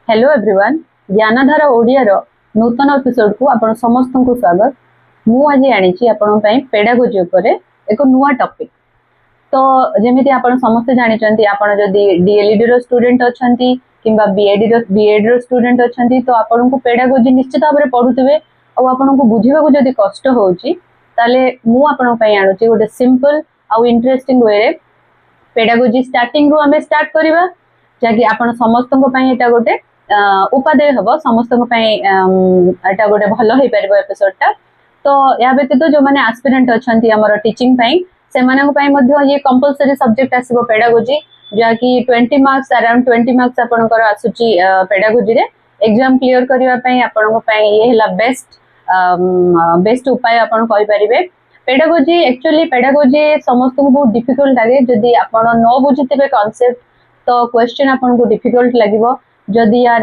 Hello everyone Gyandhara Odia रो नूतन episode को आपण समस्त को स्वागत। मु आज आनी आपण पेडागोजी उपरे एक नुआ टॉपिक। तो जेमिति आपण समस्त जानिचंती आपण जदी डीएलईडी रो स्टूडेंट अछंती किंबा बीएड रो स्टूडेंट अछंती तो आपण को पेडागोजी निश्चित भाबरे पढुथिबे और आपण को बुझिबा को जदी कष्ट होउची ताले मु आपण पई आनुची गोटे सिंपल और इंटरेस्टिंग वे रे पेडागोजी स्टार्टिंग रो हमें स्टार्ट करबा जाकि आपण समस्त को पई एटा गोटे उपादेय हम समस्त एटा गोटे भल हो पार एपिसोडटा। तो या व्यतीत जो मैंने आस्पिरेंट अच्छा टीचिंग से ये कंपलसरी सब्जेक्ट आसो पेडागोजी जहाँकि 20 मार्क्स अराउंड 20 मार्क्स आपंकर आसूची पेडागोजी रे एग्जाम क्लियर करने ये बेस्ट बेस्ट उपाय आपन करें। पेडागोजी एक्चुअली पेडागोजी समस्त को बहुत डिफिकल्ट लगे जदि आप न बुझीते कॉन्सेप्ट तो क्वेश्चन आपन को डिफिकल्ट लगे। जदि यार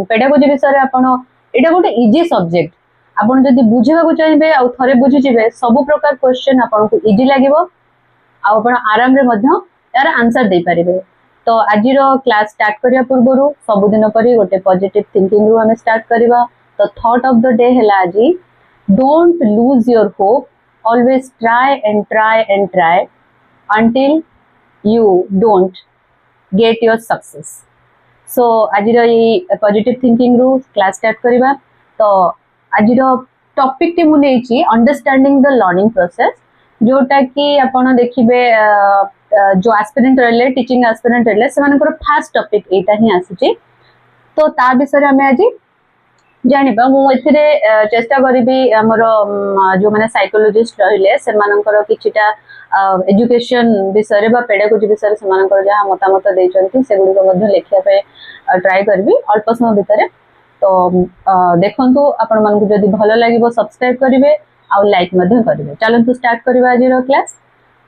पेडागोजी विषय आपण एटा गोटे इजी सब्जेक्ट आपण जदि बुझिबा को चाहिबे आ थरे बुझिजिबे सब प्रकार क्वेश्चन आपण को इजी लागिवो आ आपण आराम रे मध्य यार आंसर दे परिबे। तो आज रो क्लास स्टार्ट करिया पूर्वरु सब दिन परि गोटे पॉजिटिव थिंकिंग रु हमें स्टार्ट करिवा। तो थॉट ऑफ द डे हैला आज don't lose your hope always try and try until you don't get your success. So आज पॉजिटिव थिंकिंग रु क्लास स्टार्ट करिबा। तो आज टॉपिक टी मुझे अंडरस्टैंडिंग द लर्निंग प्रोसेस जोटा कि आपण देखिबे जो एस्पिरेंट रहले टीचिंग एस्पिरेंट रहले सेमानकर फर्स्ट टॉपिक एटा ही आसीची। तो ता विषय हमें आज जानिबा मु एथिरे चेष्टा करिबी हमर जो माने साइकोलॉजिस्ट रहले सेमानकर किछिटा एजुकेशन विषय बा पेडागोजी विषय सेमानकर जहा मतामत देचंती सेगुडी को मध्ये लेखिया पे ट्राई करबी अल्प समय भितर। तो देखंतु आपण मन को जदी भलो लागिबो सब्सक्राइब करिवे आ लाइक मध्ये करिवे। चलंतु स्टार्ट करिवा आज रो क्लास।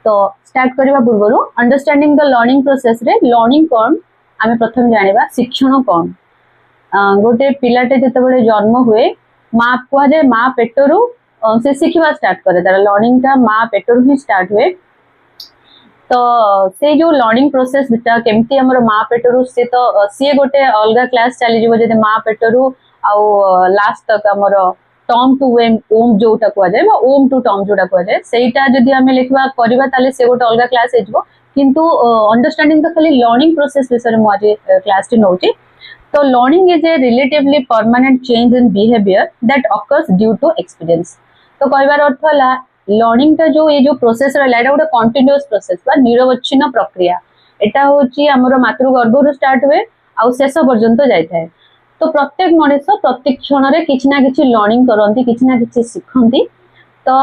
तो स्टार्ट करिवा पूर्वरु अंडरस्टैंडिंग द लर्निंग प्रोसेस रे लर्निंग कोन आमे प्रथम जानिबा शिक्षण कोन। गोटे पिलाटे जेतेबेले जन्म हुए माँ कुआ जाए माँ पेटरू से शिखा स्टार्ट करे तार लर्निंग टा माँ पेटरू ही स्टार्ट हुए। तो से जो लर्निंग प्रोसेस केमती हमर माँ पेटरू से तो सी गोटे अलग क्लास चली जीवो जदि माँ पेटरू आउ लास्ट तक हमर टर्म टू ओम जोटा कुआ जाए ओम टू टर्म जोटा कुआ जाए सेटा जदि हमें लिखबा करबा ताले से गोटे अलग क्लास हेजबो। किंतु अंडरस्टैंडिंग द खाली लर्निंग प्रोसेस विषय मु आज क्लास टी नौची। तो learning is a relatively permanent change in behavior that occurs due to experience। तो कहबार अर्थ है लर्निंग टा जो ये जो प्रोसेस रहला एटा गोटे कंटीन्यूअस प्रोसेस बा निरवच्छिन्न प्रक्रिया। एटा होची हमर मातृगर्भ रु स्टार्ट हुए आ शेष पर्यंत जाय थाए। तो प्रत्येक मनुष्य प्रत्येक क्षण रे किछि ना किछि लर्निंग करंती किछि ना किछि सिखंती। तो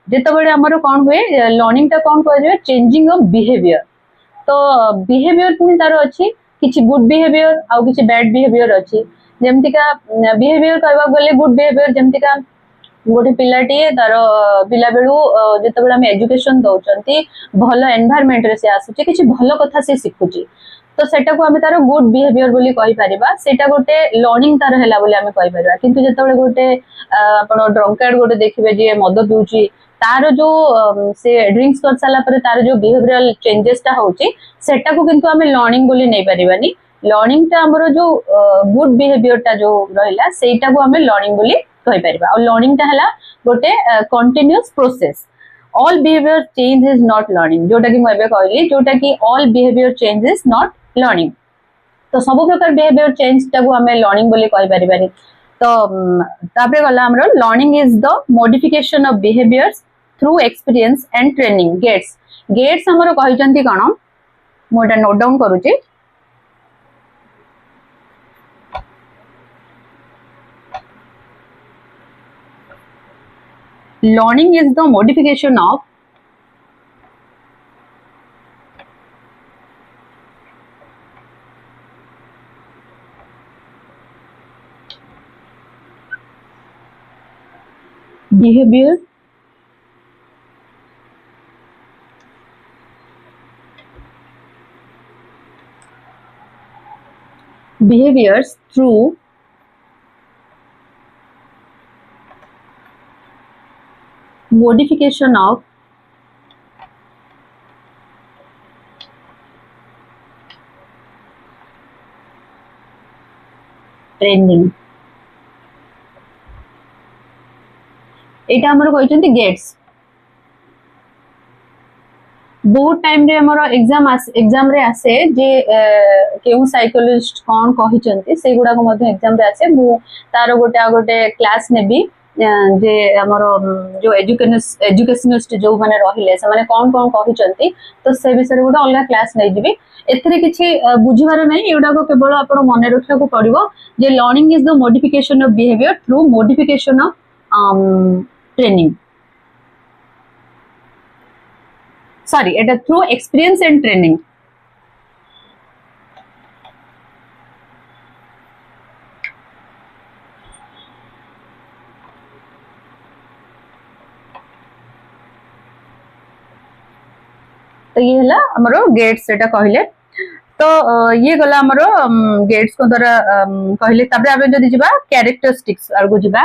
जेतबेले हमर कोन हुए लर्निंग टा कोन कह जे चेंजिंग ऑफ बिहेवियर। तो बिहेवियर पुनी तार अछि किछि गुड बिहेवियर आउ किछि बैड बिहेवियर अछि। जेमति का बिहेवियर कहबा गले गुड बिहेवियर जेमति का गोटे पिलाटी तार पिला बेलू जेतेबेले हम एजुकेशन दउचंती भलो एनवायरनमेंट रे से आसुची किछि भलो कथा से सिखुची तो सेटा को हमें तार गुड बिहेवियर बोली कहि परिबा। सेटा गोटे लर्निंग तार हैला बोली हमें कहि परिबा। किंतु जेतेबेले गोटे आपण ड्रंकार्ड गोटे देखिबे जे मद पिउची तार जो से ड्रिंक्स कर साला पर तार जो बिहेवियरल चेंजेस ता होची सेटा को किंतु हमें लर्निंग बोली नै परिबानी। लर्निंग ता हमरो जो गुड बिहेवियर ता जो रहला सेटा को हमें लर्निंग बोली कहि परिबा। और लर्निंग ता हैला गोटे continuous process. All behaviour change is not learning जोटा कि मैं एबे कहली जोटा कि all behaviour change is not learning. तो सब प्रकार बिहेवियर चेंज ता को हमें लर्निंग बोली कहि परिबानी। तो तापरे गला हमरो learning is the modification of behaviours through experience and training. गेट्स गेट्स हमरो कहिजंती कोन मु एटा नोट डाउन करूची। Learning is the modification of behavior behaviors through modification of training एटा हमर कहचंती गेट्स बहुत टाइम रे हमर एग्जाम रे आसे जे केउ साइकोलॉजिस्ट कोन कहिचंती से गुडा को मध्ये एग्जाम रे आसे मु तार गोटे क्लास नेबी जे हमर जो एजुकेशनिस्ट जो माने रहिले से माने कोन कोन कहिचंती तो से विषय गोटे अलग क्लास नै जिबी एथरे किछि बुझिबार नै एडा को केवल आपण मन रखिया को पड़िबो जे learning is the modification of behaviour through modification of training sorry एटा थ्रू एक्सपीरियंस एंड ट्रेनिंग तो ये हला हमरो गेट्स एटा कहले तो ये गला हमरो गेट्स को द्वारा कहले तबरे आबे जदी जिबा कैरेक्टरिस्टिक्स आर को जिबा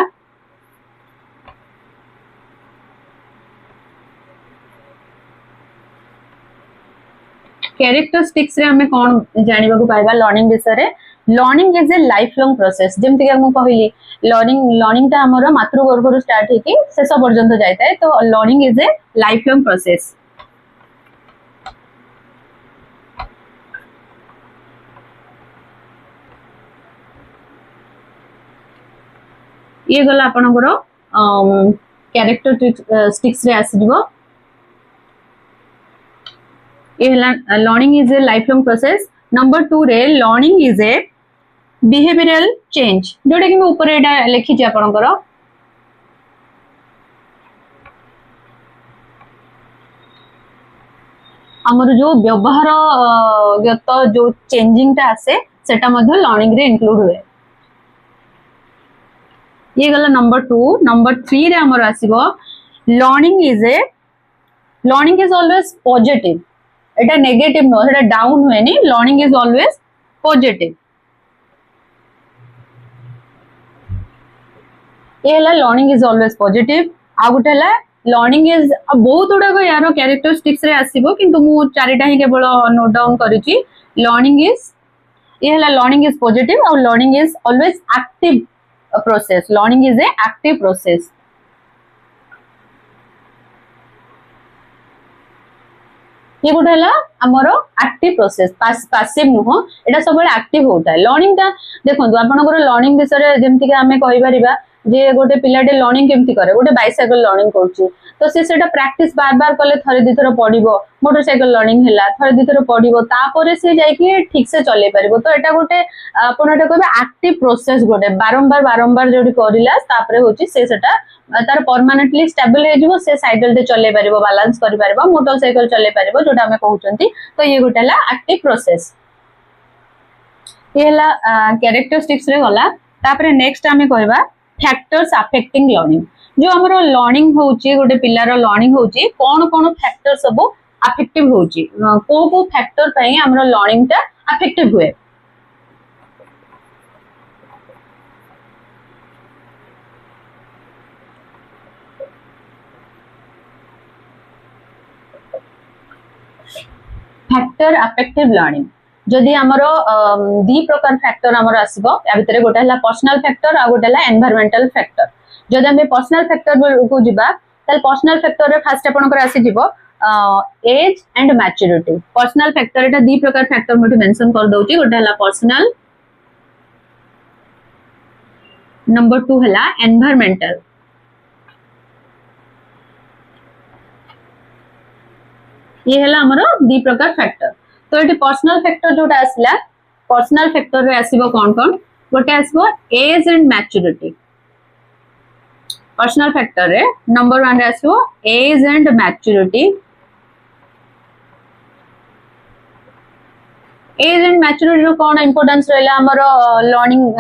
कैरेक्टरिस्टिक्स रे हमें कोन जानिबा को पाइबा लर्निंग विषय रे learning is a life long process जेमति कि हम कहली लर्निंग ता हमरो मातृगर्भ रो स्टार्ट हेकी शेष पर्यंत जायता है तो learning is a life long process ये गला आपनकर कैरेक्टरिस्टिक्स रे आसीबो ये learning is a life long process number 2 रे learning is A behavioural change जोटा कि ऊपर एटा लिखि छी आपनकर हमर जो व्यवहार गत जो चेंजिंग ता आसे सेटा मध्ये लर्निंग रे इंक्लूड हुए ये गला नंबर 2 नंबर 3 रे हमर आसीबो learning is always positive Etah negative no Etah down हुए नी लर्निंग इज ऑलवेज पॉजिटिव ये हला लर्निंग इज ऑलवेज पॉजिटिव आ गुटे हला लर्निंग इज बहुत उडा को यारो कैरेक्टरिस्टिक्स रे आसीबो किंतु मु चारिटा ही केवल नोट डाउन करिछि लर्निंग इज ये हला लर्निंग इज पॉजिटिव और learning is always active process learning is a active process ये गोटे हला हमरो एक्टिव प्रोसेस पैसिव नुह एटा सब बेले एक्टिव होता है लर्निंग ता देखंतु आपनकर लर्निंग विषय जेमति कि हमें कहि परिबा जे गोटे पिलाटे लर्निंग केमति करे गोटे बाइसाइकल लर्निंग करछि तो से सेटा प्रैक्टिस बार बार कले थरे दी थर पडिबो मोटरसाइकल लर्निंग होला थरे दी थर पडिबो तापरे से जाई कि ठीक से चले परिबो तो एटा गोटे आपनटा कहबे एक्टिव प्रोसेस गोटे बारंबार जोडी करिला तापरे होछि से सेटा तार परमानेंटली स्टेबल हे जिवो से साइकिल ते चले परिबो बैलेंस करि परिबो मोटरसाइकल चले परिबो जोटा हमें कहउचंती तो ये गोटे ला एक्टिव प्रोसेस ये ला कैरेक्टरिस्टिक्स रे गला तापरे नेक्स्ट हमें कहबा फैक्टर्स अफेक्टिंग लर्निंग जो हमरो लर्निंग होची गोटे पिल्लार लर्निंग होची कोन कोन फैक्टर सब अफेक्टिव होची को फैक्टर पई हमरो लर्निंग ता अफेक्टिव हुए फैक्टर अफेक्टिव लर्निंग जदि हमरो दी प्रकार फैक्टर हमरो आसीबो या भितरे गोटे हला पर्सनल फैक्टर आ गोटे हला एनवायरमेंटल फैक्टर जदि हम पर्सनल फैक्टर को जिबा तल पर्सनल फैक्टर रे फास्ट आपनकर आसी जिवो age and maturity personal factor एटा दी प्रकार फैक्टर मोटे मेंशन कर दउची गोटे हला पर्सनल नंबर 2 हला एनवायरमेंटल ये हला हमरो दी प्रकार फैक्टर तो एटी पर्सनल फैक्टर जोटा आसला पर्सनल फैक्टर रे आसीबो कोन कोन गोटे आसीबो age and maturity personal factor रे नंबर 1 रे आसीबो age and maturity age and maturity रो कोन इंपोर्टेंस रहला हमरो लर्निंग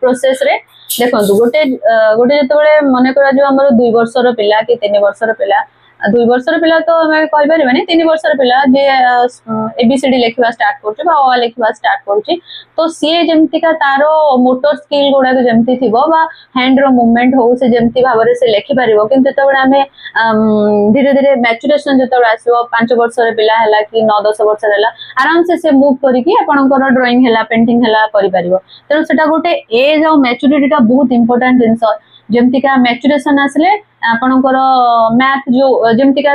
प्रोसेस रे देखंतु गोटे जते बेले मने करा जो हमरो 2 वर्ष रो पिला कि 3 वर्ष रो पिला दुई वर्षर पिला तो आम कहीपर 3 वर्षर पिला जे एबीसीडी लिखा स्टार्ट कर लिखा स्टार्ट कर तो सी जमतीका तार मोटर स्किल गुड़ाक जमती थी हैंड रो मूवमेंट हो से जमती भाव से लिखिपर कि आम धीरे धीरे मैच्युरेशन जो आसो 5 वर्षर पिला है कि 9-10 वर्ष है आराम से मूव करके आपंकर ड्रॉइंग है पेंटिंग है तेणु से गोटे एज और मैच्योरिटी बहुत इंपोर्टेंट जिनस जमतीका मैच्युरेशन आसले आपणकर मैथ जो जमतीका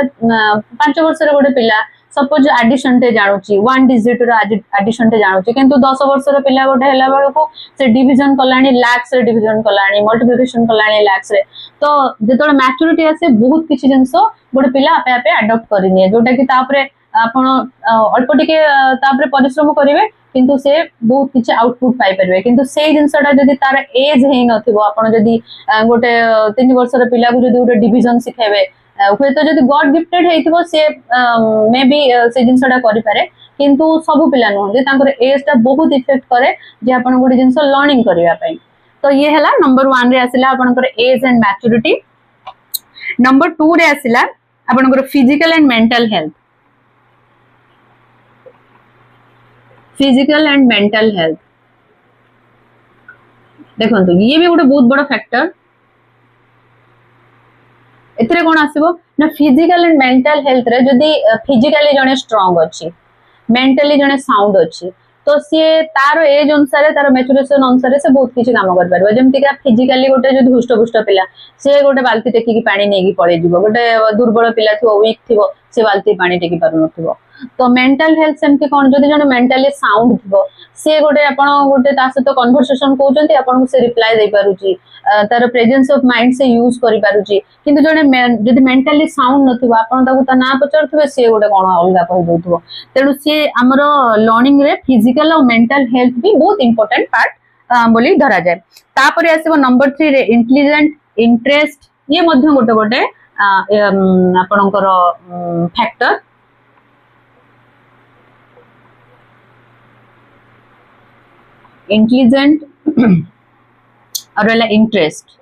5 वर्षर गोटे पिला सपोज आडिशन टे जानूची 1 डिजिट रो आडिशन टे जानूची किंतु 10 वर्षर पिला गोटे हैला बेलको से डिवीजन कलानी लैक्स रे डिवीजन कलानी मल्टीप्लिकेशन कलानी लैक्स रे तो जेतोळे मैच्योरिटी आसे बहुत किछि जिंस गोटे पिला आपे आपे अडॉप्ट करिनिए जोटा कि तापरे आपण अल्प टिके तापरे परिश्रम करिवे किंतु से बहुत किछि आउटपुट पाई परबे किंतु से जिंसटा जदी तार एज हेइ नथिबो आपण जदी गोटे 3 वर्षर पिला को जदी गोटे डिवीजन सिखाइबे हुए तो जदी गॉड गिफ्टेड हेइथिबो से मे बी से जिंसटा करि पारे किंतु सब पिला नु जे तांकर एज ता बहुत इफेक्ट करे जे आपण गोटे जिंस लर्निंग करिया पई तो ये हला नंबर 1 रे आसिला आपनकर एज एंड मैच्योरिटी नंबर 2 रे आसिला आपनकर physical and mental health physical and mental health देखो तो ये भी गोटे बहुत बड़ा फैक्टर एथरे कोन आसीबो ना फिजिकल एंड मेंटल हेल्थ रे जदी फिजिकली जने स्ट्रांग अछि मेंटली जने साउंड अछि तो सी तार एज अनुसार तार मैच्योरेशन अनुसार से बहुत किछि काम कर परबो जेमति का फिजिकली गोटे जो हुष्ट पुष्ट पिला से गोटे बाल्टी टेकी की पानी नेकी पड़े जीवो गोटे दुर्बल पिला थिवो वीक थिवो से बाल्टी पानी टेकी पारु नथिवो तो मेंटल हेल्थ सेमती कोन जदी जने मेंटली साउंड थिवो से गोटे आपण गोटे ता सहित कन्वर्सेशन कहउचंती आपण से रिप्लाई दे पारुची तार प्रेजेंस ऑफ माइंड से यूज करि पारुची किंतु जने जदी मेंटली साउंड नथिवो आपण ताकू ता ना पचरथबे से गोटे कोन अलगा कहि दउथबो तेनु से हमरो लर्निंग रे फिजिकल और मेंटल हेल्थ भी बहुत इंपोर्टेंट पार्ट बोली धरा जाए तापरे आसीबो नंबर 3 रे इंटेलिजेंट इंटरेस्ट ये मध्य गोटे गोटे आपणकर फैक्टर इंटेलिजेंट और इंटरेस्ट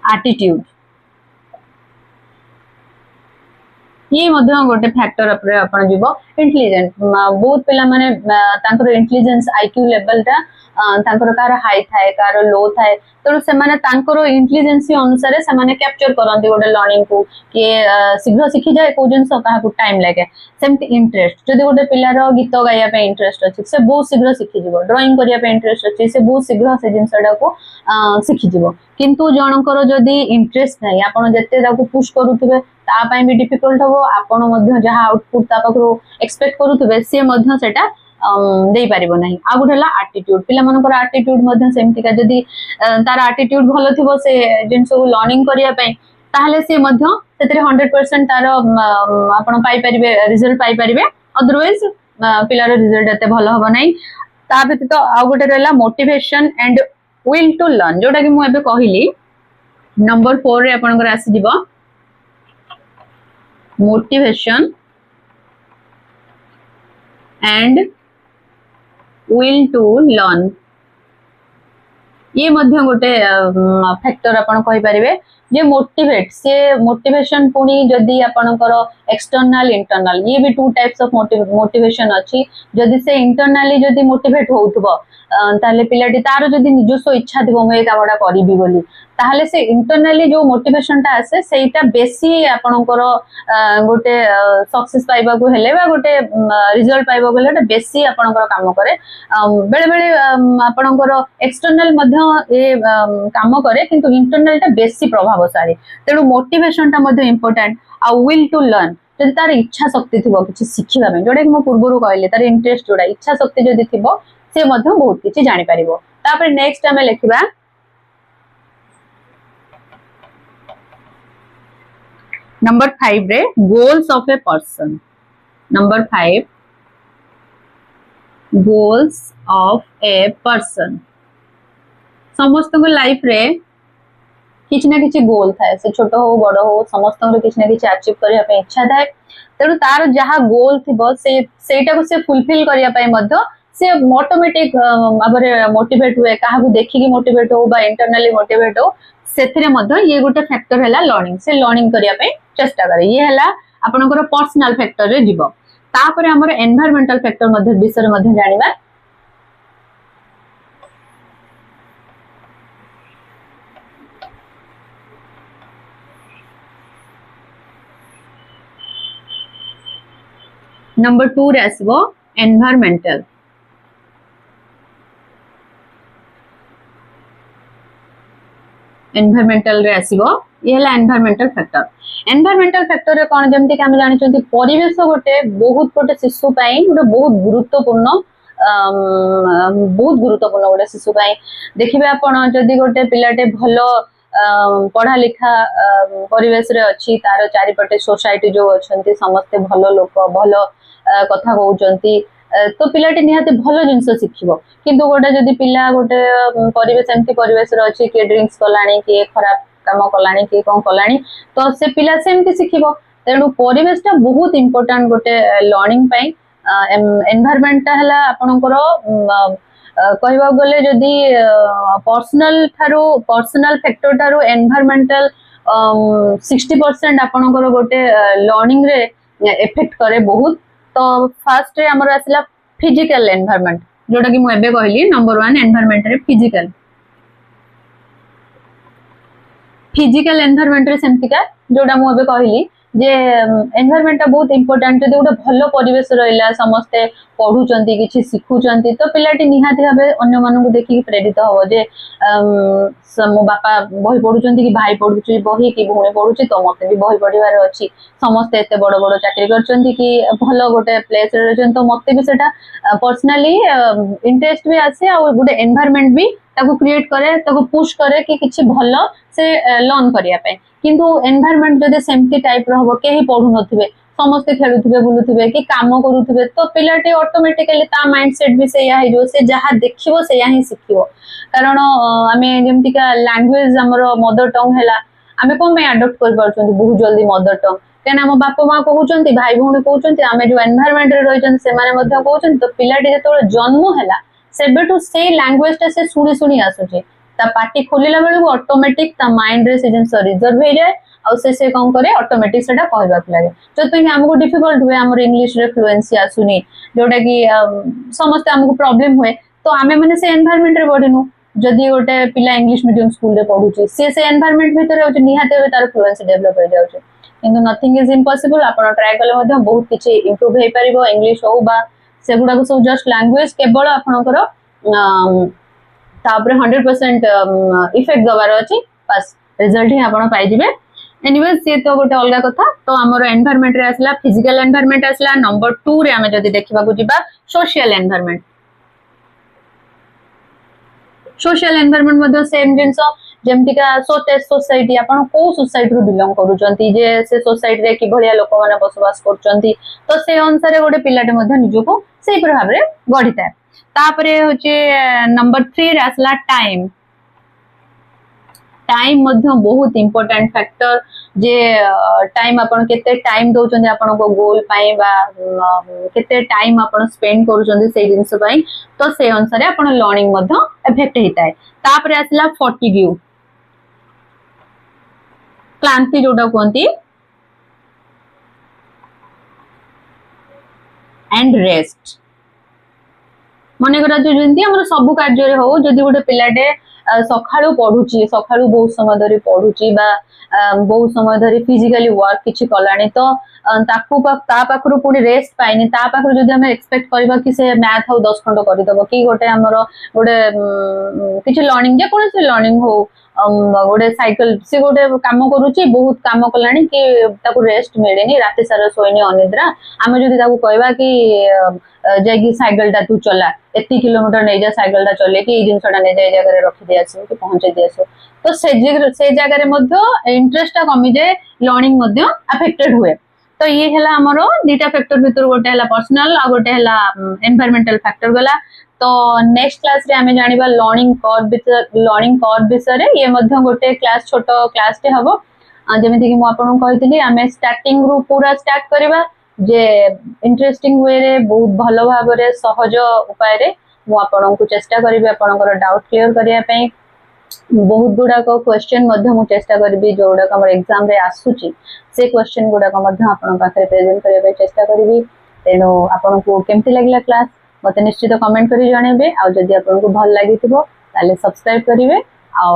एटीट्यूड ये मध्य गोटे फैक्टर अपन जीव इंटेलिजेंट बहुत पिला माने तांकर इंटेलिजेंस आईक्यू लेवल ता तांकर कार हाई थाए कार लो थाए तो से माने तांकर इंटेलिजेंसी अनुसार से माने कैप्चर करंती गोटे लर्निंग को कि शीघ्र सीखी जाए को जिंस काहा को टाइम लागे सेमती इंटरेस्ट जदी गोटे पिलार गीत गाया पे इंटरेस्ट अछि से बहुत शीघ्र सीखी जीवो ड्राइंग करिया पे इंटरेस्ट अछि से बहुत शीघ्र से जिंसडा को सीखी जीवो किंतु जनकर जदी इंटरेस्ट नै आपण जत्ते ताको पुश करूथिबे ता पई भी डिफिकल्ट हो आपण मध्य जहा आउटपुट ता पकरो एक्सपेक्ट करूथिबे से मध्य सेटा दे पारिबो नाही आ गुठला एटीट्यूड पिला मनकर एटीट्यूड मध्य सेमती का जदी तार एटीट्यूड भलो थिबो से जिंसो लर्निंग करिया पई ताहले से मध्य सेतरे 100% तार आपण पाई परिबे रिजल्ट पाई परिबे अदरवाइज पिलार रिजल्ट एते भलो होबो नाही ता व्यतीत आ गुटे रहला motivation and will to learn जोटा कि मु एबे कहिली नंबर 4 रे आपनकर आसी दिबो motivation and will to learn ये मध्य गोटे फैक्टर आपण कहि परिबे जे मोटिवेट से मोटिवेशन पुनी जदी आपनकर एक्सटर्नल इंटरनल ये भी 2 टाइप्स ऑफ मोटिवेशन अछि जदी से इंटरनली जदी मोटिवेट होउथबो ताले पिलाटी तार जदी निजस्व इच्छा थिबो मे कामडा करिबी बोली ताहले से इंटरनली जो मोटिवेशन ता आसे सेटा बेसी आपनकर गोटे सक्सेस पाइबा को हेले बा गोटे रिजल्ट पाइबा को बेसी आपनकर काम करे बेले बेले आपनकर एक्सटर्नल मध्य ए काम करे किंतु इंटरनल ता बेसी प्रभावशाली तेणु मोटिवेशन ता मध्य important a will to learn जदि तार इच्छा शक्ति थिबो किछि सिखिबा में जोडे कि म पूर्वरु कहले तार इंटरेस्ट जोडा इच्छा शक्ति जदि थिबो से मध्य बहुत किछि जानि परिबो तापर नेक्स्ट हमें लिखिबा नंबर 5 रे goals of a person number 5 goals of a person समस्त को लाइफ रे किछ ना किछ गोल थाए से छोट हो बड़ हो समस्त को किछ ना किछ अचीव करिया पे इच्छा थाए तेणु तार जहा गोल थिबो से सेटा को से फुलफिल करिया पे मध्य से ऑटोमेटिक भाबरे मोटिवेट हुए काहा देखिकी मोटिवेट हो बा इंटरनली मोटिवेट हो सेथिरे मध्ये ये गोटे फैक्टर हैला लर्निंग से लर्निंग करिया पे चेष्टा करे ये हैला आपनकर पर्सनल फैक्टर रे जीवो तापर हमर एनवायरमेंटल फैक्टर मध्ये विषय मध्ये जानिबा नंबर 2 रे आसीबो एनवायरमेंटल एनवायरमेंटल रे आसीबो ये हला एनवायरमेंटल फैक्टर रे कोन जेमति कि हम जानि छथि परिवेश गोटे गोटे शिशु पई गोटे बहुत गुरुत्वपूर्ण गोटे शिशु पई देखिबे आपण जदि गोटे पिलाटे भलो पढ़ा लिखा परिवेश रे अछि तार चारिपटे सोसाइटी जो अछंती समस्त भलो लोक भलो कथा कहउचंती तो पिलाटी निहाते भलो जिंस शिखिबो किंतु गोटे जदि पिला गोटे परिवेश एमती परिवेश रे अछि के ड्रिंक्स कलाणी के खराब काम कलाणी के कोन कलाणी तो से पिला सेमती शिखिबो तेनु परिवेशटा बहुत इंपोर्टेंट गोटे लर्निंग पई एनवायरनमेंट हला आपनकर कहबा गले जदि पर्सनल फैक्टर थारो एनवायरमेंटल 60% आपनकर गोटे लर्निंग रे इफेक्ट करे बहुत तो फर्स्ट रे हमर आसला फिजिकल एनवायरनमेंट जोटा कि मु एबे कहली नंबर 1 एनवायरनमेंट रे फिजिकल एनवायरनमेंट रे सेमतिका जोटा मु एबे कहली जे एनवायरनमेंट बहुत इंपोर्टेंट जदि गोटे भलो परिवेश रहिला समस्ते पढुचंती किछि शिखुचंती तो पिलाटी निहाती भाबे अन्य मानकु देखि प्रेरित हो जे मो बापा बही पढुचंती कि भाई पढुची बही कि भूणी पढुची तो मते भी बही पढिबार अछि समस्ते एते बड़ बड़ चाकरी करचंती कि भलो गोटे प्लेस रे रहचंती तो मते भी सेटा पर्सनली इंटरेस्ट भी आसे आ गोटे एनवायरनमेंट भी ताको क्रिएट करे ताको पुश करे कि किछि भलो से लर्न करिया पे किंतु एनवायरनमेंट जदि सेमती टाइप रो हो केही पढु नथिबे समस्ते खेलुथिबे बुलुथिबे कि काम करूथिबे तो पिलाटी ऑटोमेटिकली ता माइंडसेट भी से या हे जो से जहा देखिबो से या ही सिखिबो कारण आमे जेमति का लैंग्वेज हमरो मदर टंग हैला आमे कोन में अडॉप्ट कर परछंती बहुत जल्दी मदर टंग केना हम बापा मां कहउचंती भाई भौणी कहउचंती आमे जो एनवायरनमेंट रे रहिचंती से माने मध्ये कहउचंती तो पिलाटी जेतोळे जन्म हैला सेबेटू से लैंग्वेज टा से सुनी सुनी आसुची ता पार्टी खोलिला बेलू ऑटोमेटिक ता माइंड रे से जिंस रिजर्व हे जाए आ से कोन करे ऑटोमेटिक सेटा कहबा लागे जतो कि हमको डिफिकल्ट हुए हमर इंग्लिश रे फ्लुएंसी आसुनी जोटा कि समस्त हमको प्रॉब्लम हुए तो आमे माने से एनवायरनमेंट रे बढिनु जदि गोटे पिला इंग्लिश मीडियम स्कूल रे पढुची से एनवायरनमेंट भीतर होची निहाते तार फ्लुएंसी डेवलप हो जाउची किंतु नथिंग इज इम्पॉसिबल आपण ट्राई करले मध्ये बहुत किछि इंप्रूव हे परिबो इंग्लिश हो बा सेगुडा को सब जस्ट लैंग्वेज केवल आपनकर तापर 100% इफेक्ट दबार अछि बस रिजल्ट ही आपण पाइ जिवे एनीवेज से तो गोटे अलगा कथा तो हमर एनवायरनमेंट रे आसला फिजिकल एनवायरनमेंट आसला नंबर 2 रे हमें जदि देखिबा को जिबा सोशल एनवायरनमेंट मध्ये सेम जिंस जेमति का सोसाइटी आपण को सोसाइटी रो बिलोंग करूचंती जे से सोसाइटी रे कि भलिया लोक माने बसवास करचंती तो से अनुसार गोटे पिलाटे मध्ये निजको सेही प्रभाव रे गढिता तापरे होचे नंबर 3 रे आसला टाइम मध्ये बहुत इंपोर्टेंट फैक्टर जे टाइम आपण केते टाइम दोचंदी आपण को गोल पाई बा केते टाइम आपण स्पेंड करूचंदी से जिंस पाई तो से अनुसार आपण लर्निंग मध्ये इफेक्ट हिताय तापरे आसला फटिग्यू क्लांति जोटा कोंती एंड रेस्ट मने करा जो जंती हमर सब कार्य रे हो जदी गोटे पिलाटे सखाळू पढुची सखाळू बहुत समय धरि पढुची बा बहुत समय धरि फिजिकली वर्क किछि कलाणी तो ताकू ता पाखरु पुनी रेस्ट पाइनी ता पाखरु जदी हम एक्सपेक्ट करबा कि से मैथ हो 10 खंड करि दबो कि गोटे हमर गोटे किछि लर्निंग जे कोन से लर्निंग हो गोटे साइकिल से गोटे काम करूची बहुत काम कलाणी कि ताकू रेस्ट मिलेनी राति सारा सोइनी अनिद्रा आमे जदी ताकू कहबा कि जाई साइकिल ता तू चला एती किलोमीटर नै जा साइकिल ता चले कि जिंसटा नै जाय जगह रे रखि दियासो कि पहुंचे दियासो तो से जगह रे मध्य इंटरेस्ट ता कमी जाय लर्निंग मध्य अफेक्टेड हुए तो ये हला हमरो दीटा फैक्टर भीतर गोटे हला पर्सनल आ गोटे हला एनवायरमेंटल फैक्टर गला तो नेक्स्ट क्लास रे हमें जानिबा लर्निंग कर्व विषय रे ये मध्य गोटे क्लास छोटो क्लास टे हबो जेमिति कि मु आपन कहतिली हमें स्टार्टिंग रु पूरा स्टार्ट करबा जे इंटरेस्टिंग वे रे बहुत भलो भाव रे सहज उपाय रे मु आपनको चेष्टा करिबे आपनकर डाउट क्लियर करिया पई बहुत गुड़ाक क्वेश्चन मु चेष्टा करी जो गुड़ाक हमर एग्जाम रे आसुची से क्वेश्चन गुड़ाक आपण पाखे प्रेजेंट करबे चेष्टा करी तेणु आपको केमती लगला क्लास मते निश्चित कमेंट करी जणेबे आ जदि आपनको भल लागिथिबो ताले सब्सक्राइब करिवे आ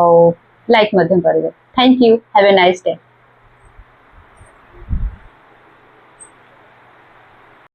लाइक मध्यम करिवे thank you have a nice day.